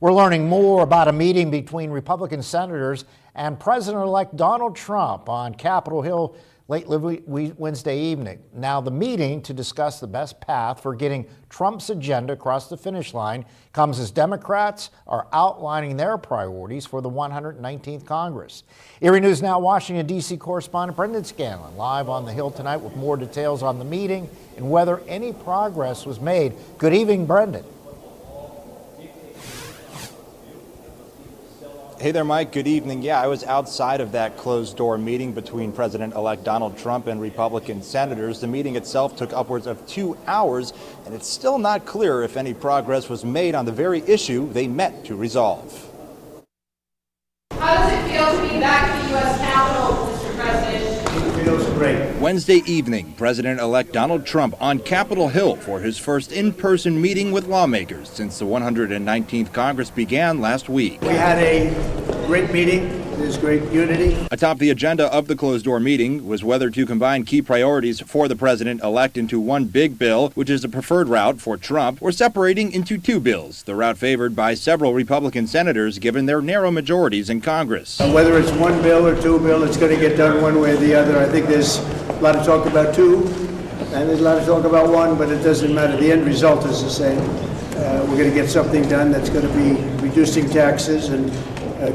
We're learning more about a meeting between Republican senators and President-elect Donald Trump on Capitol Hill late Wednesday evening. Now, the meeting to discuss the best path for getting Trump's agenda across the finish line comes as Democrats are outlining their priorities for the 119th Congress. Erie News Now Washington, D.C. correspondent Brendan Scanlon live on the Hill tonight with more details on the meeting and whether any progress was made. Good evening, Brendan. Hey there, Mike. Good evening. Yeah, I was outside of that closed-door meeting between President-elect Donald Trump and Republican senators. The meeting itself took upwards of 2 hours, and it's still not clear if any progress was made on the very issue they met to resolve. How does it feel to be back in the U.S. Capitol, Mr. President? It feels great. Wednesday evening, President-elect Donald Trump on Capitol Hill for his first in-person meeting with lawmakers since the 119th Congress began last week. We had a great meeting. There's great unity. Atop the agenda of the closed-door meeting was whether to combine key priorities for the president-elect into one big bill, which is the preferred route for Trump, or separating into two bills, the route favored by several Republican senators given their narrow majorities in Congress. Whether it's one bill or two bill, it's going to get done one way or the other. I think there's a lot of talk about two, and there's a lot of talk about one, but it doesn't matter. The end result is the same. We're going to get something done that's going to be reducing taxes and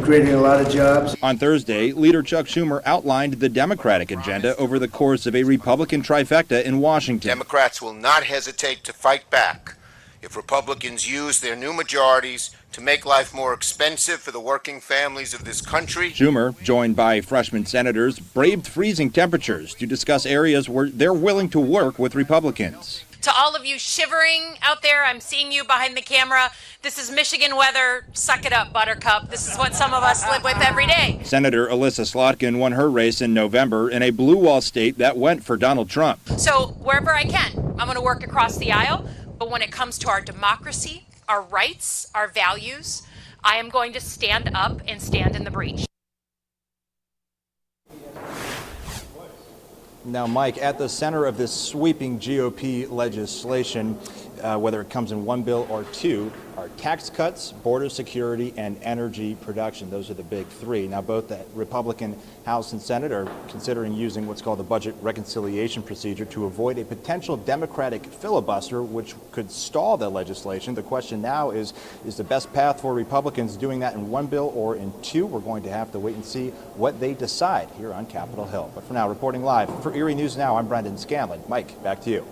creating a lot of jobs. On Thursday, Leader Chuck Schumer outlined the Democratic agenda over the course of a Republican trifecta in Washington. Democrats will not hesitate to fight back if Republicans use their new majorities to make life more expensive for the working families of this country. Schumer, joined by freshman senators, braved freezing temperatures to discuss areas where they're willing to work with Republicans. To all of you shivering out there, I'm seeing you behind the camera. This is Michigan weather. Suck it up, Buttercup. This is what some of us live with every day. Senator Alyssa Slotkin won her race in November in a blue wall state that went for Donald Trump. So wherever I can, I'm going to work across the aisle. But when it comes to our democracy, our rights, our values, I am going to stand up and stand in the breach. Now, Mike, at the center of this sweeping GOP legislation, whether it comes in one bill or two, are tax cuts, border security, and energy production. Those are the big three. Now, both the Republican House and Senate are considering using what's called the budget reconciliation procedure to avoid a potential Democratic filibuster, which could stall the legislation. The question now is the best path for Republicans doing that in one bill or in two? We're going to have to wait and see what they decide here on Capitol Hill. But for now, reporting live for Erie News Now, I'm Brendan Scanlon. Mike, back to you.